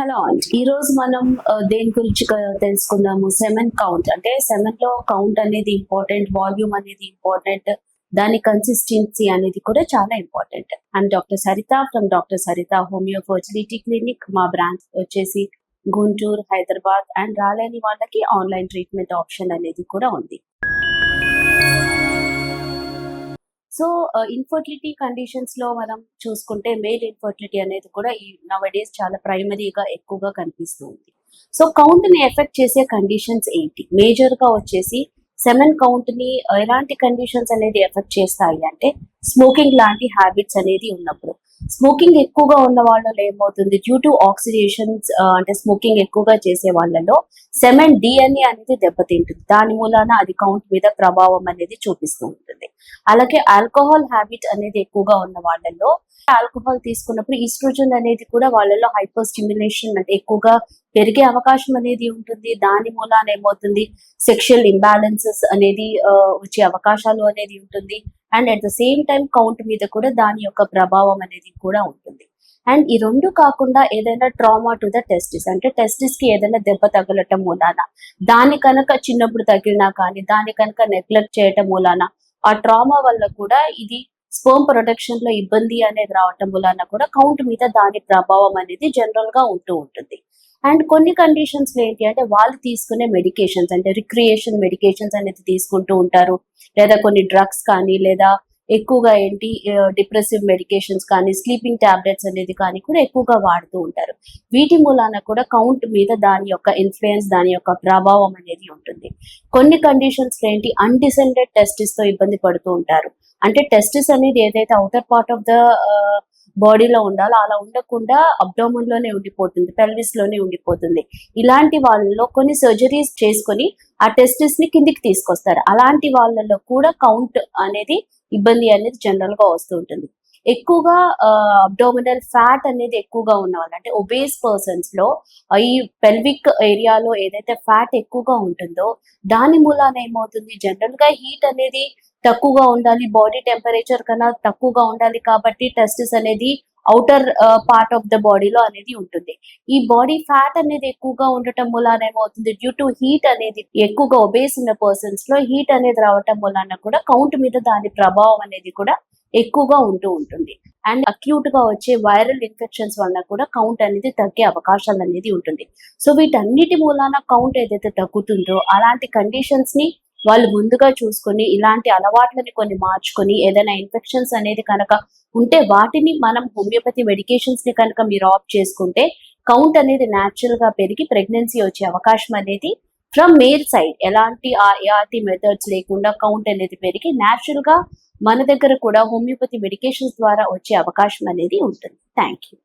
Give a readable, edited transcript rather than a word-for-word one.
Hello అండి, ఈ రోజు మనం దేని గురించి తెలుసుకుందాము. Semen count. అంటే సెమెన్ లో కౌంట్ అనేది ఇంపార్టెంట్, వాల్యూమ్ అనేది ఇంపార్టెంట్, దాని కన్సిస్టెన్సీ అనేది కూడా చాలా important. And doctor Saritha from doctor Saritha homeo fertility clinic. మా బ్రాంచ్ వచ్చేసి గుంటూరు, హైదరాబాద్ అండ్ రాలేని వాళ్ళకి ఆన్లైన్ ట్రీట్మెంట్ ఆప్షన్ అనేది కూడా ఉంది. సో ఇన్ఫర్టిలిటీ కండిషన్స్ లో మనం చూసుకుంటే మేల్ ఇన్ఫర్టిలిటీ అనేది కూడా ఈ నవడేస్ చాలా ప్రైమరీగా ఎక్కువగా కనిపిస్తూ ఉంది. సో కౌంట్ ని ఎఫెక్ట్ చేసే కండిషన్స్ ఏంటి? మేజర్ గా వచ్చేసి సెమెన్ కౌంట్ ని ఎలాంటి కండిషన్స్ అనేది ఎఫెక్ట్ చేస్తాయి అంటే, స్మోకింగ్ లాంటి హ్యాబిట్స్ అనేది ఉన్నప్పుడు. స్మోకింగ్ ఎక్కువగా ఉన్న వాళ్ళలో ఏమవుతుంది, డ్యూ టు ఆక్సిడేషన్స్, అంటే స్మోకింగ్ ఎక్కువగా చేసే వాళ్ళలో సెమెన్ డిఎన్ఏ అనేది దెబ్బతింటుంది. దాని మూలాన అది కౌంట్ మీద ప్రభావం అనేది చూపిస్తూ ఉంటుంది. అలాగే ఆల్కహాల్ హ్యాబిట్ అనేది ఎక్కువగా ఉన్న వాళ్ళలో ఆల్కహాల్ తీసుకున్నప్పుడు ఈస్ట్రోజన్ అనేది కూడా వాళ్ళలో హైపర్ స్టిమ్యులేషన్ అంటే ఎక్కువగా పెరిగే అవకాశం అనేది ఉంటుంది. దాని మూలాన ఏమవుతుంది, సెక్షువల్ ఇంబ్యాలెన్సెస్ అనేది వచ్చే అవకాశాలు అనేది ఉంటుంది. And at the same time count మీద కూడా దాని యొక్క ప్రభావం అనేది కూడా ఉంటుంది. అండ్ ఈ రెండు కాకుండా ఏదైనా ట్రామా టు ద టెస్టిస్, అంటే టెస్టిస్ కి ఏదైనా దెబ్బ తగలటం మూలాన, దాని కనుక చిన్నప్పుడు తగిలినా కానీ దాని కనుక నెగ్లెక్ట్ చేయటం మూలాన, ఆ ట్రామా వల్ల కూడా ఇది స్పర్మ్ ప్రొడక్షన్ లో ఇబ్బంది అనేది రావటం వలన కూడా కౌంట్ మీద దాని ప్రభావం అనేది జనరల్ గా ఉంటూ ఉంటుంది. అండ్ కొన్ని కండిషన్స్ లో ఏంటి అంటే, వాళ్ళు తీసుకునే మెడికేషన్స్ అంటే రిక్రియేషన్ మెడికేషన్స్ అనేది తీసుకుంటూ ఉంటారు, లేదా కొన్ని డ్రగ్స్ కానీ, లేదా ఎక్కువగా ఏంటి డిప్రెసివ్ మెడికేషన్స్ కానీ, స్లీపింగ్ టాబ్లెట్స్ అనేది కానీ కూడా ఎక్కువగా వాడుతూ ఉంటారు. వీటి మూలాన కూడా కౌంట్ మీద దాని యొక్క ఇన్ఫ్లుయెన్స్, దాని యొక్క ప్రభావం అనేది ఉంటుంది. కొన్ని కండిషన్స్ ఏంటి, అన్డిసెండెడ్ టెస్టిస్ తో ఇబ్బంది పడుతూ ఉంటారు. అంటే టెస్టిస్ అనేది ఏదైతే అవుటర్ పార్ట్ ఆఫ్ ద బాడీలో ఉండాలో అలా ఉండకుండా అబ్డోమన్ లోనే ఉండిపోతుంది, పెల్విస్ లోనే ఉండిపోతుంది. ఇలాంటి వాళ్ళలో కొన్ని సర్జరీస్ చేసుకొని ఆ టెస్టిస్ ని కిందికి తీసుకొస్తారు. అలాంటి వాళ్ళలో కూడా కౌంట్ అనేది ఇబ్బంది అనేది జనరల్ గా వస్తూ ఉంటుంది. ఎక్కువగా అబ్డోమినల్ ఫ్యాట్ అనేది ఎక్కువగా ఉన్న వాళ్ళు, అంటే ఒబేస్ పర్సన్స్ లో ఈ పెల్విక్ ఏరియాలో ఏదైతే ఫ్యాట్ ఎక్కువగా ఉంటుందో దాని మూలాన ఏమవుతుంది, జనరల్ గా హీట్ అనేది తక్కువగా ఉండాలి, బాడీ టెంపరేచర్ కన్నా తక్కువగా ఉండాలి. కాబట్టి టెస్టిస్ అనేది అవుటర్ పార్ట్ ఆఫ్ ద బాడీలో అనేది ఉంటుంది. ఈ బాడీ ఫ్యాట్ అనేది ఎక్కువగా ఉండటం మూలాన ఏమవుతుంది, డ్యూ టు హీట్ అనేది ఎక్కువగా ఒబేస్ ఉన్న పర్సన్స్ లో హీట్ అనేది రావటం మూలాన కూడా కౌంట్ మీద దాని ప్రభావం అనేది కూడా ఎక్కువగా ఉంటూ ఉంటుంది. అండ్ అక్యూట్ గా వచ్చే వైరల్ ఇన్ఫెక్షన్స్ వల్ల కూడా కౌంట్ అనేది తగ్గే అవకాశాలు అనేది ఉంటుంది. సో వీటన్నిటి మూలాన కౌంట్ ఏదైతే తగ్గుతుందో అలాంటి కండిషన్స్ ని వాళ్ళు ముందుగా చూసుకొని, ఇలాంటి అలవాట్లని కొన్ని మార్చుకొని, ఏదైనా ఇన్ఫెక్షన్స్ అనేది కనుక ఉంటే వాటిని మనం హోమియోపతి మెడికేషన్స్ ని కనుక మీరు ఆఫ్ చేసుకుంటే కౌంట్ అనేది న్యాచురల్ గా పెరిగి ప్రెగ్నెన్సీ వచ్చే అవకాశం అనేది ఫ్రమ్ మేల్ సైడ్ ఎలాంటి ఆర్టీ మెథడ్స్ లేకుండా కౌంట్ అనేది పెరిగి న్యాచురల్ గా మన దగ్గర కూడా హోమియోపతి మెడికేషన్స్ ద్వారా వచ్చే అవకాశం అనేది ఉంటుంది. Thank you.